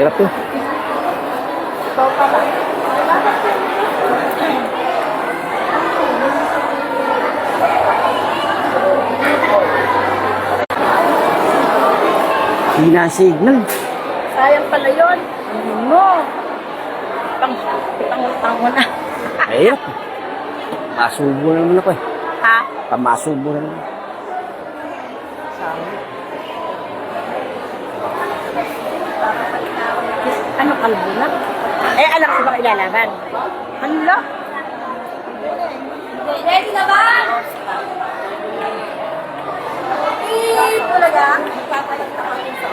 Hirap yun. Hina signal. Sayang pala yun. Ano mo? Tango na. Hirap. Masubo na naman ako eh. Ha? Masubo na naman. Ano kalbo na? Eh, alam ko ba ilalaban? Hala? Ready na ba? Eh, talaga? Papalag na kami sa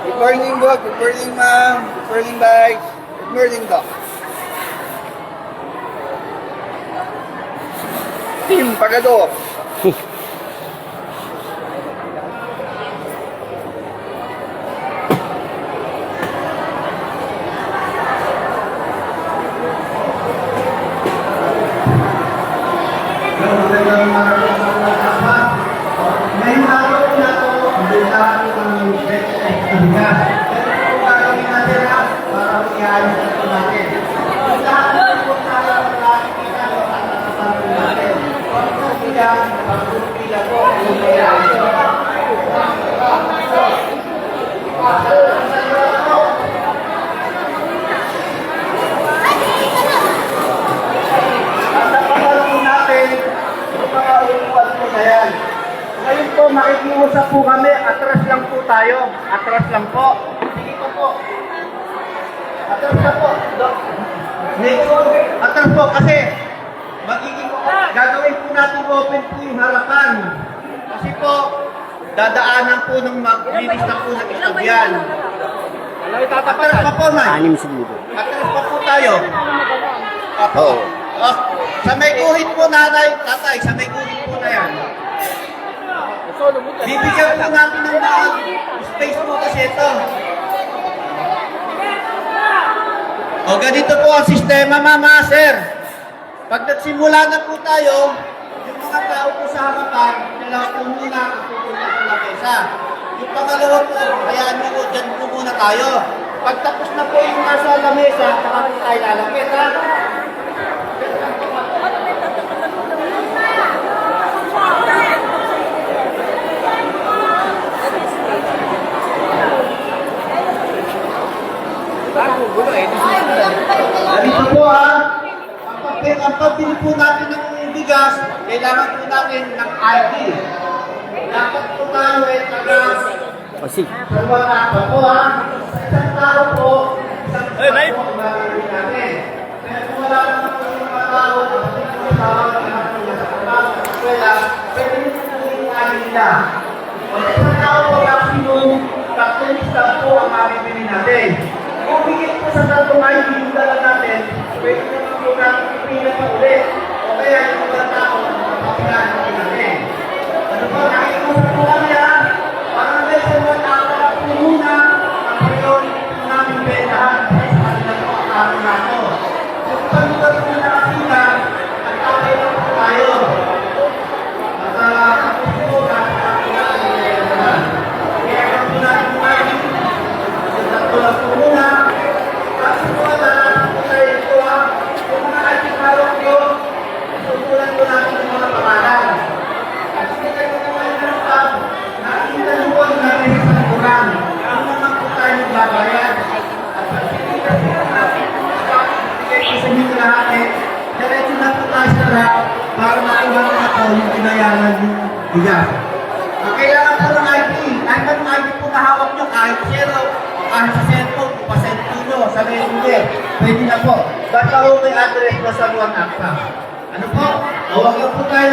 Good morning, Doc. Good morning, ma'am. Good morning, guys. Good morning, Doc. Team Pagador. Ngayong araw po na ito, magandaan po ng best actividad. Pero po gagawin natin para mag-iayos na po natin. Lahat po tayo nakikita o nakakapan po natin. Pagpupila po, ngayon po, makikiusap po kami. Atras lang po tayo. Atras lang po. Sige po. Atras na po. Atras po kasi gagawin po natin open po yung harapan. Kasi po, dadaanan po ng maglinis na po ng istabyan. Atras pa po, Nay. 6 siguro. Atras pa po tayo. Apo. Oo. Sa may guhit po, nanay, tatay, sa may guhit po na yan. Bibigyan po natin ng mga space po kasi ito. O ganito po ang sistema, mama, sir. Pag nagsimula na po tayo, yung mga tao po sa harapan, dalawa po muna ang pupunta sa lamesa. Yung pangalawa po, hayaan nyo po, dyan po muna tayo. Pag tapos na po yung nasa lamesa, saka po tayo lalapit, ha? Ganito po ha, ang pagpili po natin ng bigas, kailangan po natin ng ID. Dapat po tayo taga Salwata pa po ha. Isang tao po, isang tao po ang gagawin natin. Kaya kung wala naman po yung mga tao, pwede nyo po yung ID nila. Isang tao po maximum, kapitulista po ang mabibili natin. Kung bigit po sa tatlong ID yung dala natin, pwede naman po natin ipila pa ulit. O kaya yung mga tao, mapilaan po natin. Ano po, nakikusap po kami ha? Para na sa mga tao na po muna, ang priority po namin bentahan sa kanila po ang araw na ito. Kung pag-lugar po na kasina, nagkakay lang po tayo. At tapos po, nakakakay natin yung bentahan. Kaya kung po natin po natin, tulad po muna, kasi po na po tayo ito ha, kung mga katiparok ko, susulan po natin yung mga pangalan. Kasi tayo naman yung pag nakita nyo po yung natin sa kurang, kung naman po tayo nagbabayan. At pagkikita po natin, ibigay po sa inyo lahat diretso na po tayo sa rap para makuha na po yung pinayaran yung bigas. Kailangan po ng ID Kahit anong ID po na hawak nyo, kahit zero, o kahit sa cellphone, ipasend nyo sa messenger. Pwede na po. Basta ho may address na sa Luan Akta. Ano po? Huwag lang po tayo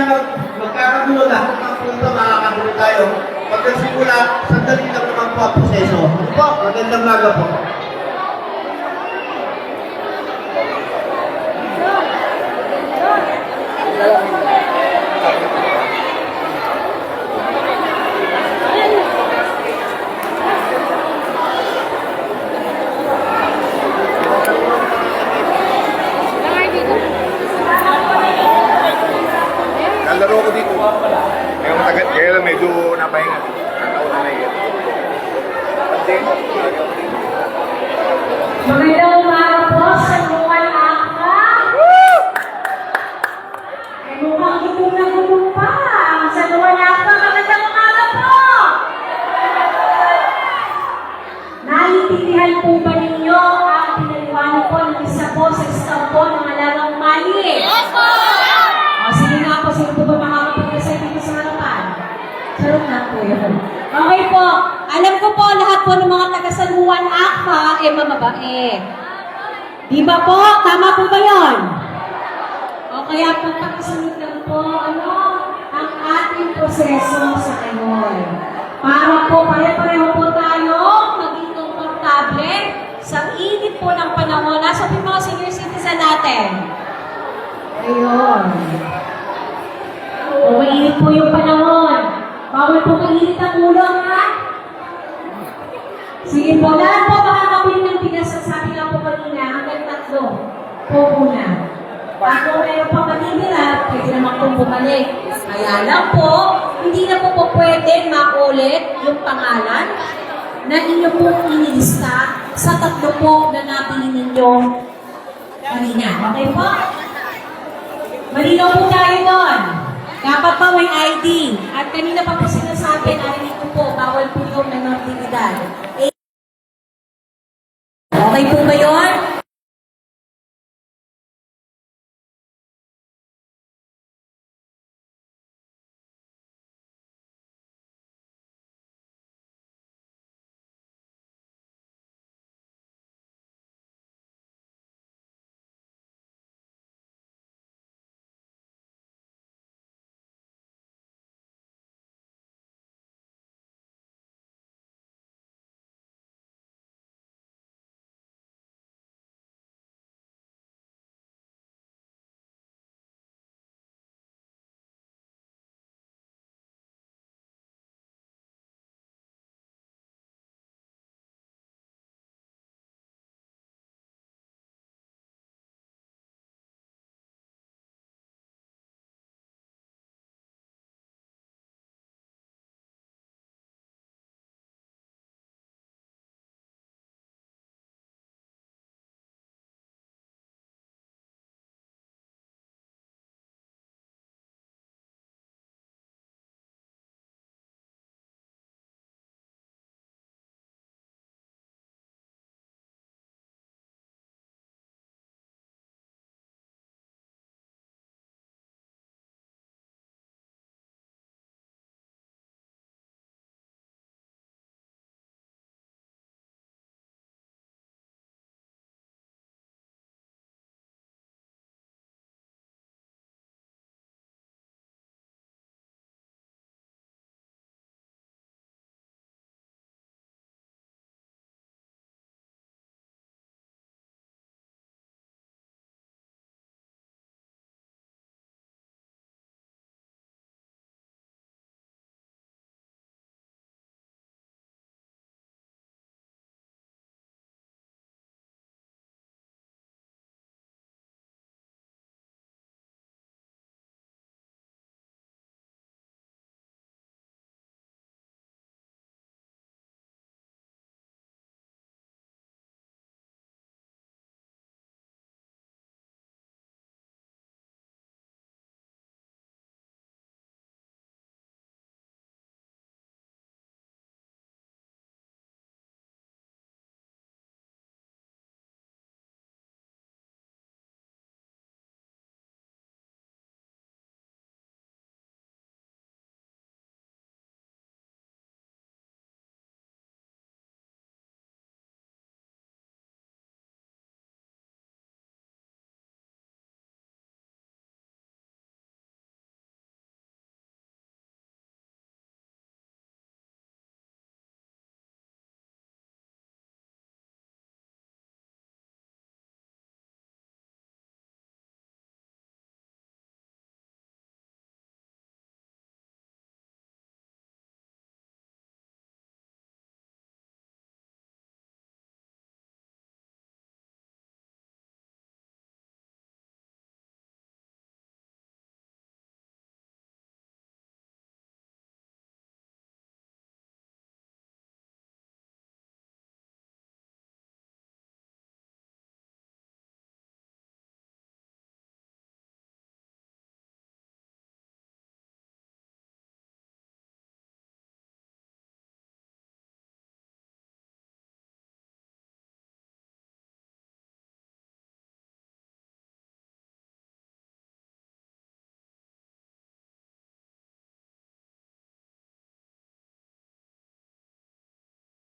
magkakagulo. Lahat ng punto makakagulo tayo. Pag nagsimula, sandali lang naman po ang proseso. Ano po? Magandang maga po. Nalaro ko dito. Kaya matagal, kaya lang medyo napahinga. Nataon na yan. Magandang umaga po sa Luan Akta. Ay mukhang gutom na gutom pa. Sa Luan Akta, magandang umaga po. Naiintindihan po ba ninyo ang pinaliwanag po ng isa po sa staff po ng alagang mali? Yes po! O sige nga po, sino po ba makakapag-resay dito sa harapan? Charot na po yun. Okay po, alam ko po lahat po ng mga taga-San Juan Akta mamabae. Di ba po? Tama po ba yun? O kaya po pakisunod lang po, ang ating proseso sa ngayon. Para po, pare-pareho po tayo maging komportable sa init po ng panahon. Nasa po yung mga senior citizen natin. Ayun. O mainit po yung panahon. Bawal po mainit ang ulo, ha? Sige po, lahat po makakabili ng bigas sa sabi lang po kanina, hanggang 3 po muna. At kung meron pa manimira, pwede naman pong bumalik. Kaya lang po, hindi na po pwede maulit yung pangalan na inyo pong inilista sa 3 po na nabili ninyo kanina. Okay po? Malinaw po tayo doon. Dapat pa may ID. At kanina pa po sinasabi, narinig ko po, bawal po yung minority edad. Okay po ba yun?